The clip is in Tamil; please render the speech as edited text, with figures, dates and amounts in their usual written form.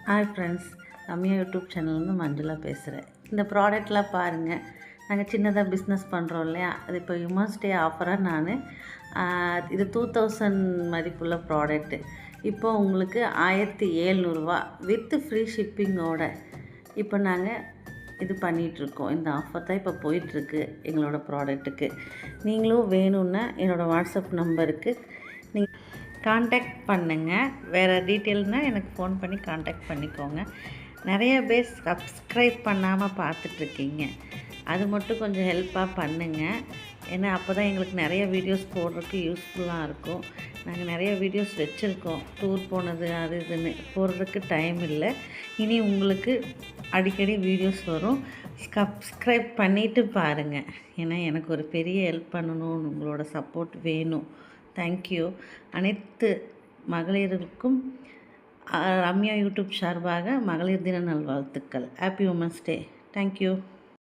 ஹாய் ஃப்ரெண்ட்ஸ், ரம்யா யூடியூப் சேனல்லேருந்து மஞ்சுளா பேசுகிறேன். இந்த ப்ராடக்ட்லாம் பாருங்கள். நாங்கள் சின்னதாக பிஸ்னஸ் பண்ணுறோம் இல்லையா, அது இப்போ உமன்ஸ் டே ஆஃபராக இது 2000 மதிப்புள்ள ப்ராடக்ட்டு. இப்போ உங்களுக்கு 1700 வித் ஃப்ரீ ஷிப்பிங்கோட இப்போ நாங்கள் இது பண்ணிகிட்ருக்கோம். இந்த ஆஃபர் தான் இப்போ போயிட்டுருக்கு எங்களோட ப்ராடக்ட்டுக்கு. நீங்களும் வேணும்னா என்னோடய வாட்ஸ்அப் நம்பருக்கு நீங்கள் காண்டாக்ட் பண்ணுங்கள். வேறு டீட்டெயில்னால் எனக்கு ஃபோன் பண்ணி காண்டாக்ட் பண்ணிக்கோங்க. நிறைய பேர் சப்ஸ்கிரைப் பண்ணாமல் பார்த்துட்ருக்கீங்க, அது மட்டும் கொஞ்சம் ஹெல்ப்பாக பண்ணுங்கள். ஏன்னா அப்போ தான் எங்களுக்கு நிறைய வீடியோஸ் போடுறதுக்கு யூஸ்ஃபுல்லாக இருக்கும். நாங்கள் நிறைய வீடியோஸ் வச்சுருக்கோம், டூர் போனது அது இதுன்னு போடுறதுக்கு டைம் இல்லை. இனி உங்களுக்கு அடிக்கடி வீடியோஸ் வரும். சப்ஸ்கிரைப் பண்ணிவிட்டு பாருங்கள். ஏன்னா எனக்கு ஒரு பெரிய ஹெல்ப் பண்ணணும், உங்களோட சப்போர்ட் வேணும். தேங்க்யூ. அனைத்து மகளிருக்கும் ரம்யா யூடியூப் சார்பாக மகளிர் தின நல்வாழ்த்துக்கள். Happy women's day. தேங்க்யூ.